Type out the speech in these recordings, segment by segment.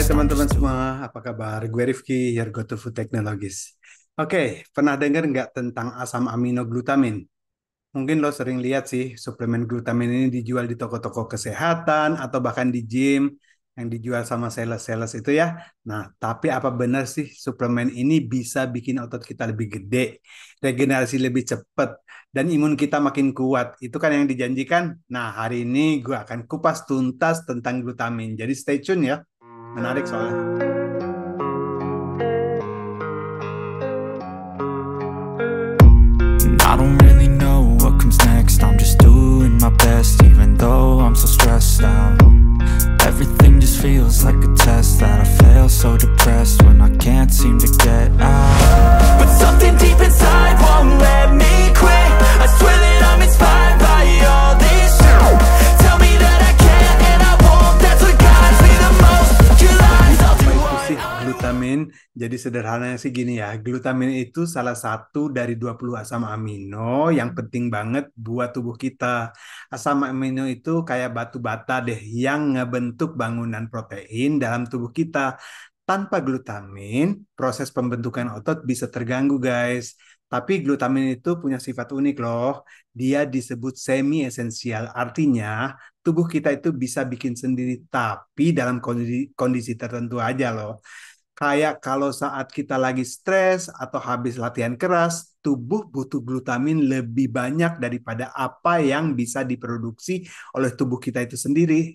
teman-teman semua, apa kabar? Gue Rifki, your go to food technologist. Oke, pernah dengar nggak tentang asam amino glutamin? Mungkin lo sering lihat sih, suplemen glutamin ini dijual di toko-toko kesehatan atau bahkan di gym yang dijual sama sales-sales itu ya. Nah, tapi apa benar sih suplemen ini bisa bikin otot kita lebih gede, regenerasi lebih cepat, dan imun kita makin kuat? Itu kan yang dijanjikan. Nah, hari ini gue akan kupas tuntas tentang glutamin. Jadi stay tune ya. Menarik soalnya. I don't really know what comes next. I'm just doing my best, even though I'm so stressed out. Everything just feels like a test that I fail, so depressed when I can't seem to get out. But something deep inside won't let me quit. I swear that I'm inspired by all this shit. Tell me that I can and I won't. That's what guides me the most. Your lies, I'll do Apa itu what sih I glutamin? Jadi sederhananya sih gini ya, glutamin itu salah satu dari 20 asam amino yang penting banget buat tubuh kita. Asam amino itu kayak batu bata deh yang ngebentuk bangunan protein dalam tubuh kita. Tanpa glutamin, proses pembentukan otot bisa terganggu, guys. Tapi glutamin itu punya sifat unik loh. Dia disebut semi esensial. Artinya, tubuh kita itu bisa bikin sendiri, tapi dalam kondisi tertentu aja loh. Kayak kalau saat kita lagi stres atau habis latihan keras, tubuh butuh glutamin lebih banyak daripada apa yang bisa diproduksi oleh tubuh kita itu sendiri.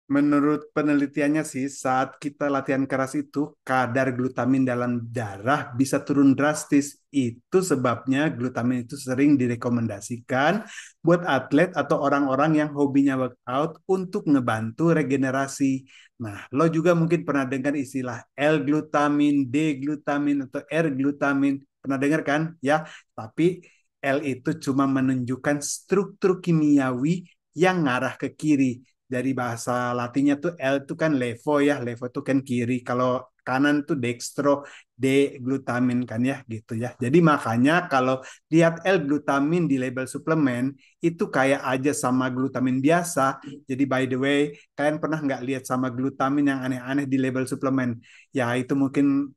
Menurut penelitiannya sih, saat kita latihan keras itu, kadar glutamin dalam darah bisa turun drastis. Itu sebabnya glutamin itu sering direkomendasikan buat atlet atau orang-orang yang hobinya workout untuk ngebantu regenerasi. Nah, lo juga mungkin pernah dengar istilah L-glutamin, D-glutamin, atau R-glutamin. Pernah dengar kan? Ya, tapi L itu cuma menunjukkan struktur kimiawi yang ngarah ke kiri. Dari bahasa Latinnya tuh L itu kan levo ya, levo itu kan kiri. Kalau kanan tuh dextro, D glutamin kan ya gitu ya. Jadi makanya kalau lihat L glutamin di label suplemen itu kayak aja sama glutamin biasa. Jadi by the way, kalian pernah nggak lihat sama glutamin yang aneh-aneh di label suplemen? Ya itu mungkin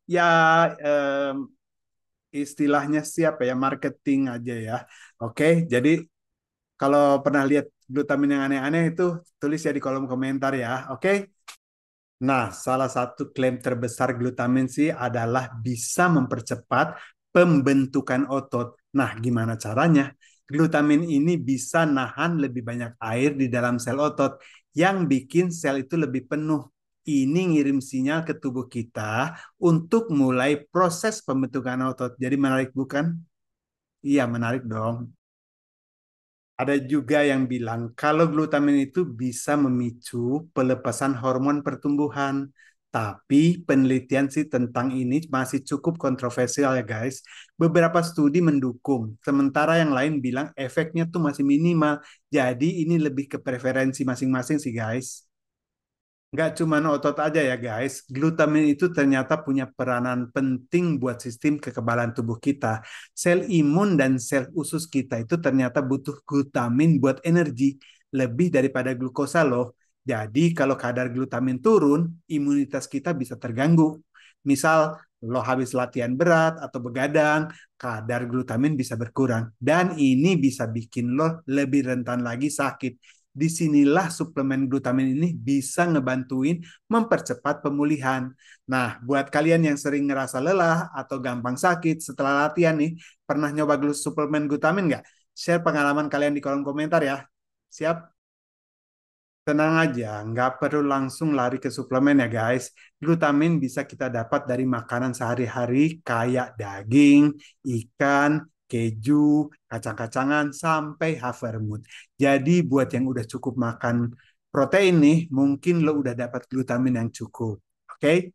ya istilahnya siapa ya, marketing aja ya. Oke, jadi kalau pernah lihat glutamin yang aneh-aneh itu tulis ya di kolom komentar ya. Oke. Nah, salah satu klaim terbesar glutamin sih adalah bisa mempercepat pembentukan otot. Nah, gimana caranya? Glutamin ini bisa nahan lebih banyak air di dalam sel otot yang bikin sel itu lebih penuh. Ini ngirim sinyal ke tubuh kita untuk mulai proses pembentukan otot. Jadi menarik bukan? Iya, menarik dong. Ada juga yang bilang kalau glutamin itu bisa memicu pelepasan hormon pertumbuhan. Tapi penelitian sih tentang ini masih cukup kontroversial ya guys. Beberapa studi mendukung, sementara yang lain bilang efeknya tuh masih minimal. Jadi ini lebih ke preferensi masing-masing sih guys. Nggak cuma otot aja ya guys, glutamin itu ternyata punya peranan penting buat sistem kekebalan tubuh kita. Sel imun dan sel usus kita itu ternyata butuh glutamin buat energi, lebih daripada glukosa loh. Jadi kalau kadar glutamin turun, imunitas kita bisa terganggu. Misal lo habis latihan berat atau begadang, kadar glutamin bisa berkurang. Dan ini bisa bikin lo lebih rentan lagi sakit. Disinilah suplemen glutamin ini bisa ngebantuin mempercepat pemulihan. Nah, buat kalian yang sering ngerasa lelah atau gampang sakit setelah latihan nih, pernah nyoba suplemen glutamin nggak? Share pengalaman kalian di kolom komentar ya. Siap? Tenang aja, nggak perlu langsung lari ke suplemen ya guys. Glutamin bisa kita dapat dari makanan sehari-hari kayak daging, ikan, keju, kacang-kacangan, sampai havermut. Jadi buat yang udah cukup makan protein nih, mungkin lo udah dapat glutamin yang cukup. Oke?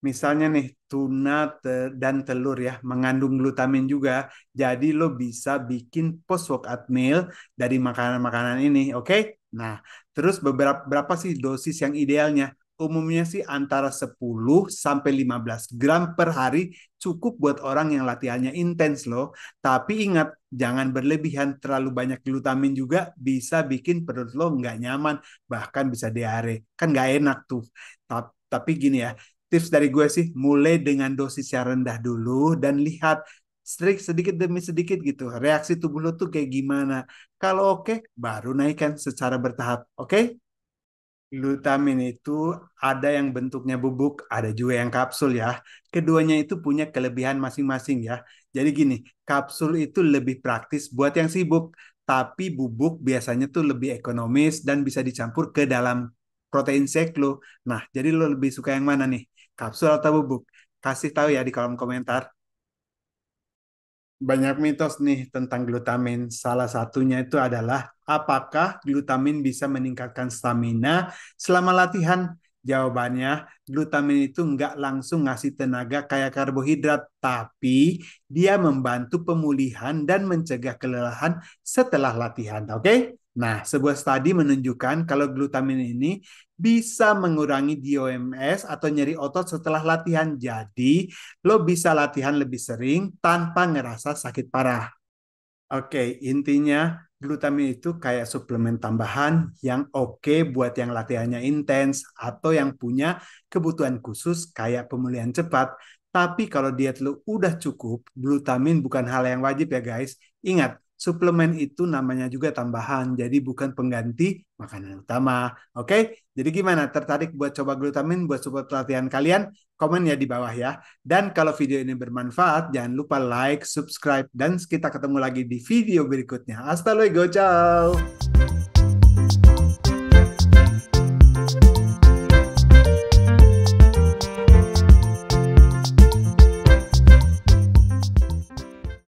Misalnya nih, tuna dan telur ya, mengandung glutamin juga. Jadi lo bisa bikin post workout meal dari makanan-makanan ini, oke? Nah, terus berapa sih dosis yang idealnya? umumnya sih antara 10 sampai 15 gram per hari cukup buat orang yang latihannya intens loh. Tapi ingat, jangan berlebihan. Terlalu banyak glutamin juga bisa bikin perut lo nggak nyaman, bahkan bisa diare. Kan nggak enak tuh. Tapi gini ya, tips dari gue sih, mulai dengan dosis yang rendah dulu dan lihat sedikit demi sedikit gitu. Reaksi tubuh lo tuh kayak gimana. Kalau oke, baru naikkan secara bertahap. Oke? Glutamin itu ada yang bentuknya bubuk, ada juga yang kapsul ya. Keduanya itu punya kelebihan masing-masing ya. Jadi gini, kapsul itu lebih praktis buat yang sibuk, tapi bubuk biasanya tuh lebih ekonomis dan bisa dicampur ke dalam protein shake lo. Nah, jadi lo lebih suka yang mana nih? Kapsul atau bubuk? Kasih tahu ya di kolom komentar. Banyak mitos nih tentang glutamin. Salah satunya itu adalah apakah glutamin bisa meningkatkan stamina selama latihan? Jawabannya, glutamin itu nggak langsung ngasih tenaga kayak karbohidrat, tapi dia membantu pemulihan dan mencegah kelelahan setelah latihan. Oke? Nah, sebuah studi menunjukkan kalau glutamin ini bisa mengurangi DOMS atau nyeri otot setelah latihan. Jadi, lo bisa latihan lebih sering tanpa ngerasa sakit parah. Oke, intinya glutamin itu kayak suplemen tambahan yang oke buat yang latihannya intens atau yang punya kebutuhan khusus kayak pemulihan cepat. Tapi kalau diet lo udah cukup, glutamin bukan hal yang wajib ya guys. Ingat, suplemen itu namanya juga tambahan, jadi bukan pengganti makanan utama. Oke, jadi gimana? Tertarik buat coba glutamin buat support latihan kalian? Komen ya di bawah ya. Dan kalau video ini bermanfaat, jangan lupa like, subscribe, dan kita ketemu lagi di video berikutnya. Hasta luego, ciao!